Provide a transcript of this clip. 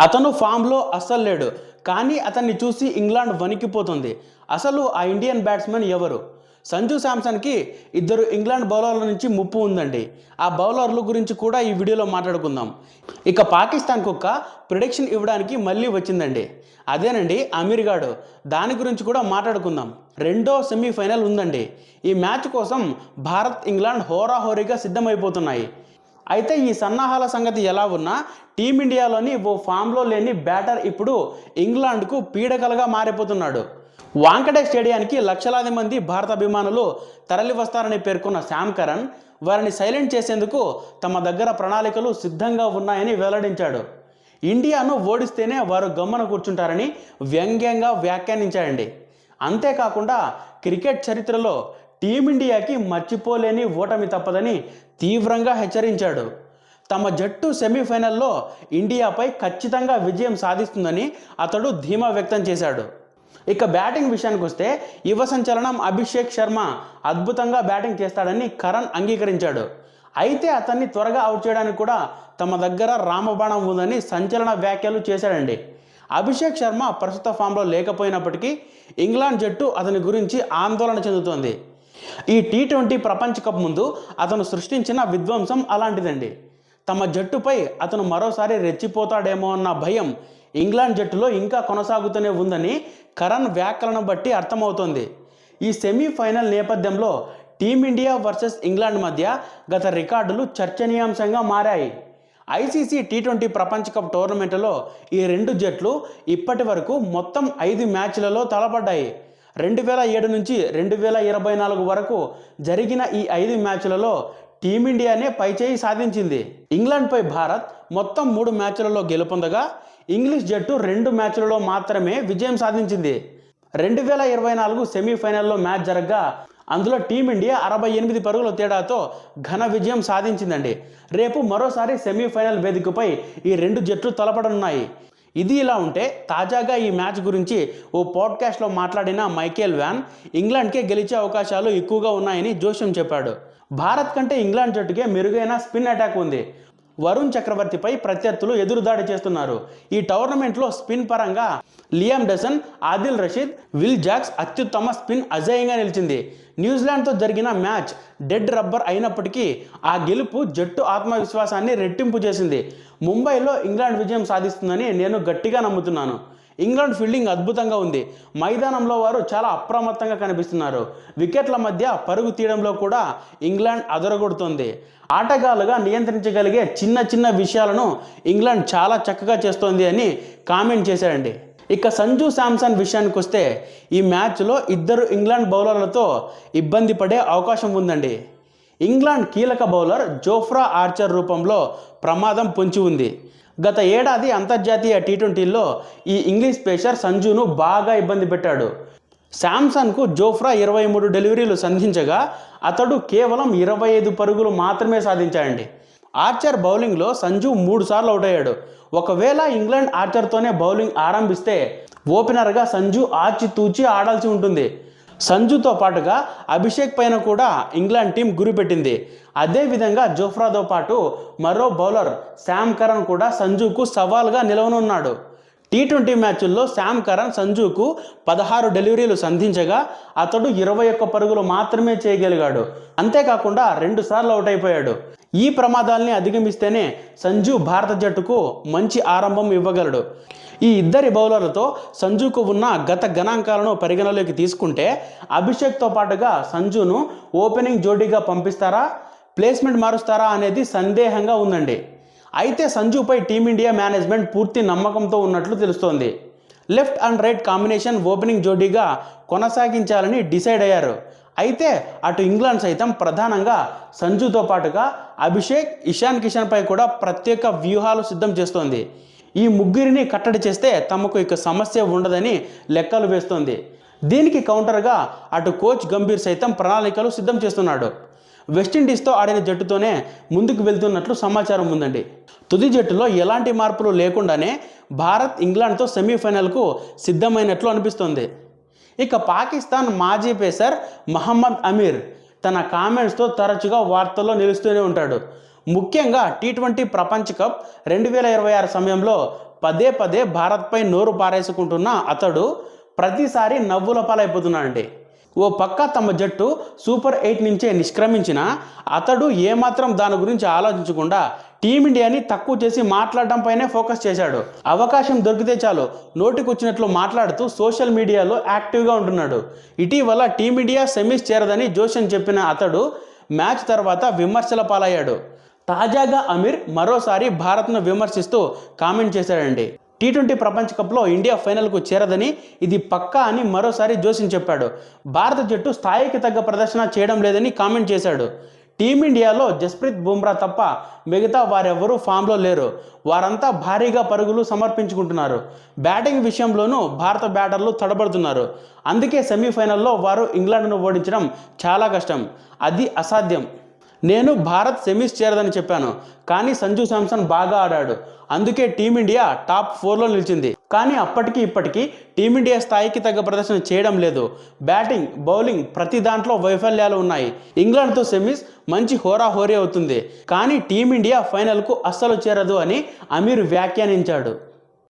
అతను ఫామ్లో అస్సలు లేడు, కానీ అతన్ని చూసి ఇంగ్లాండ్ వణికిపోతుంది. అసలు ఆ ఇండియన్ బ్యాట్స్మెన్ ఎవరు? సంజు శాంసన్కి ఇద్దరు ఇంగ్లాండ్ బౌలర్ల నుంచి ముప్పు ఉందండి. ఆ బౌలర్ల గురించి కూడా ఈ వీడియోలో మాట్లాడుకుందాం. ఇక పాకిస్తాన్కు ఒక ప్రిడిక్షన్ ఇవ్వడానికి మళ్ళీ వచ్చిందండి. అదేనండి అమీర్ గాడు. దాని గురించి కూడా మాట్లాడుకుందాం. రెండో సెమీఫైనల్ ఉందండి. ఈ మ్యాచ్ కోసం భారత్, ఇంగ్లాండ్ హోరాహోరీగా సిద్ధమైపోతున్నాయి. అయితే ఈ సన్నాహాల సంగతి ఎలా ఉన్నా టీమిండియాలోని ఓ ఫామ్లో లేని బ్యాటర్ ఇప్పుడు ఇంగ్లాండ్కు పీడకలుగా మారిపోతున్నాడు. వాంకడే స్టేడియానికి లక్షలాది మంది భారత అభిమానులు తరలి వస్తారని పేర్కొన్న శామ్ కరణ్ వారిని సైలెంట్ చేసేందుకు తమ దగ్గర ప్రణాళికలు సిద్ధంగా ఉన్నాయని వెల్లడించాడు. ఇండియాను ఓడిస్తేనే వారు గమ్మున కూర్చుంటారని వ్యంగ్యంగా వ్యాఖ్యానించాడండి. అంతేకాకుండా క్రికెట్ చరిత్రలో టీమిండియాకి మర్చిపోలేని ఓటమి తప్పదని తీవ్రంగా హెచ్చరించాడు. తమ జట్టు సెమీఫైనల్లో ఇండియాపై ఖచ్చితంగా విజయం సాధిస్తుందని అతడు ధీమా వ్యక్తం చేశాడు. ఇక బ్యాటింగ్ విషయానికి వస్తే యువ సంచలనం అభిషేక్ శర్మ అద్భుతంగా బ్యాటింగ్ చేస్తాడని కరణ్ అంగీకరించాడు. అయితే అతన్ని త్వరగా అవుట్ చేయడానికి కూడా తమ దగ్గర రామబాణం ఉందని సంచలన వ్యాఖ్యలు చేశాడండి. అభిషేక్ శర్మ ప్రస్తుత ఫామ్లో లేకపోయినప్పటికీ ఇంగ్లాండ్ జట్టు అతని గురించి ఆందోళన చెందుతోంది. ఈ T20 ప్రపంచ కప్ ముందు అతను సృష్టించిన విధ్వంసం అలాంటిదండి. తమ జట్టుపై అతను మరోసారి రెచ్చిపోతాడేమో అన్న భయం ఇంగ్లాండ్ జట్టులో ఇంకా కొనసాగుతూనే ఉందని కరణ్ వ్యాఖ్యలను బట్టి అర్థమవుతోంది. ఈ సెమీఫైనల్ నేపథ్యంలో టీమిండియా వర్సెస్ ఇంగ్లాండ్ మధ్య గత రికార్డులు చర్చనీయాంశంగా మారాయి. ఐసీసీ T20 ప్రపంచ కప్ టోర్నమెంట్లో ఈ రెండు జట్లు ఇప్పటి వరకు మొత్తం 5 మ్యాచ్లలో తలపడ్డాయి. 2007 నుంచి 2024 వరకు జరిగిన ఈ 5 మ్యాచ్లలో టీమిండియానే పైచేయి సాధించింది. ఇంగ్లాండ్పై భారత్ మొత్తం 3 మ్యాచ్లలో గెలుపొందగా ఇంగ్లీష్ జట్టు 2 మ్యాచ్లలో మాత్రమే విజయం సాధించింది. 2024 సెమీఫైనల్లో మ్యాచ్ జరగగా అందులో టీమిండియా 68 పరుగుల తేడాతో ఘన విజయం సాధించిందండి. రేపు మరోసారి సెమీఫైనల్ వేదికపై ఈ రెండు జట్లు తలపడనున్నాయి. ఇది ఇలా ఉంటే తాజాగా ఈ మ్యాచ్ గురించి ఓ పాడ్కాస్ట్లో మాట్లాడిన మైకేల్ వ్యాన్ ఇంగ్లాండ్కే గెలిచే అవకాశాలు ఎక్కువగా ఉన్నాయని జోష్యం చెప్పాడు. భారత్ కంటే ఇంగ్లాండ్ జట్టుకే మెరుగైన స్పిన్ అటాక్ ఉంది. వరుణ్ చక్రవర్తిపై ప్రత్యర్థులు ఎదురుదాడి చేస్తున్నారు. ఈ టోర్నమెంట్లో స్పిన్ పరంగా Liam Dawson, Adil Rashid, Will Jacks అత్యుత్తమ స్పిన్ అజేయంగా నిలిచింది. న్యూజిలాండ్తో జరిగిన మ్యాచ్ డెడ్ రబ్బర్ అయినప్పటికీ ఆ గెలుపు జట్టు ఆత్మవిశ్వాసాన్ని రెట్టింపు చేసింది. ముంబైలో ఇంగ్లాండ్ విజయం సాధిస్తుందని నేను గట్టిగా నమ్ముతున్నాను. ఇంగ్లాండ్ ఫీల్డింగ్ అద్భుతంగా ఉంది. మైదానంలో వారు చాలా అప్రమత్తంగా కనిపిస్తున్నారు. వికెట్ల మధ్య పరుగు తీయడంలో కూడా ఇంగ్లాండ్ అదరగొడుతోంది. ఆటగాళ్లుగా నియంత్రించగలిగే చిన్న చిన్న విషయాలను ఇంగ్లాండ్ చాలా చక్కగా చేస్తోంది అని కామెంట్ చేశాడండి. ఇక సంజు శాంసన్ విషయానికి వస్తే ఈ మ్యాచ్లో ఇద్దరు ఇంగ్లాండ్ బౌలర్లతో ఇబ్బంది పడే అవకాశం ఉందండి. ఇంగ్లాండ్ కీలక బౌలర్ జోఫ్రా ఆర్చర్ రూపంలో ప్రమాదం పొంచి ఉంది. గత ఏడాది అంతర్జాతీయ T20లో ఈ ఇంగ్లీష్ పేసర్ సంజును బాగా ఇబ్బంది పెట్టాడు. శాంసన్కు జోఫ్రా 23 డెలివరీలు సంధించగా అతడు కేవలం 25 పరుగులు మాత్రమే సాధించాడండి. ఆర్చర్ బౌలింగ్లో సంజు 3 సార్లు అవుట్ అయ్యాడు. ఒకవేళ ఇంగ్లాండ్ ఆర్చర్తోనే బౌలింగ్ ఆరంభిస్తే ఓపెనర్గా సంజు ఆచితూచి ఆడాల్సి ఉంటుంది. సంజుతో పాటుగా అభిషేక్ పైన కూడా ఇంగ్లాండ్ టీం గురిపెట్టింది. అదేవిధంగా జోఫ్రాతో పాటు మరో బౌలర్ శామ్ కరణ్ కూడా సంజుకు సవాల్గా నిలవనున్నాడు. T20 మ్యాచ్ల్లో శామ్ కరణ్ సంజుకు 16 డెలివరీలు సంధించగా అతడు 21 పరుగులు మాత్రమే చేయగలిగాడు. అంతేకాకుండా 2 సార్లు అవుట్ అయిపోయాడు. ఈ ప్రమాదాల్ని అధిగమిస్తేనే సంజు భారత జట్టుకు మంచి ఆరంభం ఇవ్వగలడు. ఈ ఇద్దరి బౌలర్లతో సంజుకు ఉన్న గత గణాంకాలను పరిగణలోకి తీసుకుంటే అభిషేక్తో పాటుగా సంజును ఓపెనింగ్ జోడీగా పంపిస్తారా, ప్లేస్మెంట్ మారుస్తారా అనేది సందేహంగా ఉందండి. అయితే సంజుపై టీమిండియా మేనేజ్మెంట్ పూర్తి నమ్మకంతో ఉన్నట్లు తెలుస్తోంది. Left and right combination opening జోడీగా కొనసాగించాలని డిసైడ్ అయ్యారు. అయితే అటు ఇంగ్లాండ్ సైతం ప్రధానంగా సంజుతో పాటుగా అభిషేక్, ఇషాన్ కిషన్పై కూడా ప్రత్యేక వ్యూహాలు సిద్ధం చేస్తోంది. ఈ ముగ్గురిని కట్టడి చేస్తే తమకు ఇక సమస్య ఉండదని లెక్కలు వేస్తోంది. దీనికి కౌంటర్గా అటు కోచ్ గంభీర్ సైతం ప్రణాళికలు సిద్ధం చేస్తున్నాడు. వెస్టిండీస్తో ఆడిన జట్టుతోనే ముందుకు వెళ్తున్నట్లు సమాచారం ఉందండి. తుది జట్టులో ఎలాంటి మార్పులు లేకుండానే భారత్ ఇంగ్లాండ్తో సెమీఫైనల్కు సిద్ధమైనట్లు అనిపిస్తోంది. ఇక పాకిస్తాన్ మాజీ పేసర్ మహమ్మద్ అమీర్ తన కామెంట్స్తో తరచుగా వార్తల్లో నిలుస్తూనే ఉంటాడు. ముఖ్యంగా T20 ప్రపంచ కప్ 2026 సమయంలో పదే పదే భారత్పై నోరు పారేసుకుంటున్న అతడు ప్రతిసారి నవ్వుల పాలైపోతున్నాడండి. ఓ పక్క తమ జట్టు సూపర్ 8 నుంచే నిష్క్రమించిన అతడు ఏమాత్రం దాని గురించి ఆలోచించకుండా టీమిండియాని తక్కువ చేసి మాట్లాడడంపైనే ఫోకస్ చేశాడు. అవకాశం దొరికితే చాలు నోటికొచ్చినట్లు మాట్లాడుతూ సోషల్ మీడియాలో యాక్టివ్గా ఉంటున్నాడు. ఇటీవల టీమిండియా సెమీస్ చేరదని జోషన్ చెప్పిన అతడు మ్యాచ్ తర్వాత విమర్శల పాలయ్యాడు. తాజాగా అమీర్ మరోసారి భారత్ను విమర్శిస్తూ కామెంట్ చేశాడండి. T20 ప్రపంచ కప్లో ఇండియా ఫైనల్కు చేరదని ఇది పక్కా అని మరోసారి జోషన్ చెప్పాడు. భారత జట్టు స్థాయికి తగ్గ ప్రదర్శన చేయడం లేదని కామెంట్ చేశాడు. టీమిండియాలో జస్ప్రీత్ బుమ్రా తప్ప మిగతా వారెవరూ ఫామ్లో లేరు. వారంతా భారీగా పరుగులు సమర్పించుకుంటున్నారు. బ్యాటింగ్ విషయంలోనూ భారత బ్యాటర్లు తడబడుతున్నారు. అందుకే సెమీఫైనల్లో వారు ఇంగ్లాండ్ను ఓడించడం చాలా కష్టం, అది అసాధ్యం. నేను భారత్ సెమీస్ చేరదని చెప్పాను, కానీ సంజు శాంసన్ బాగా ఆడాడు. అందుకే టీమిండియా టాప్ 4లో నిలిచింది. కానీ అప్పటికి ఇప్పటికీ టీమిండియా స్థాయికి తగ్గ ప్రదర్శన చేయడం లేదు. బ్యాటింగ్, బౌలింగ్ ప్రతి దాంట్లో వైఫల్యాలు ఉన్నాయి. ఇంగ్లాండ్తో సెమీస్ మంచి హోరాహోరీ అవుతుంది, కానీ టీమిండియా ఫైనల్కు అస్సలు చేరదు అని అమీర్ వ్యాఖ్యానించాడు.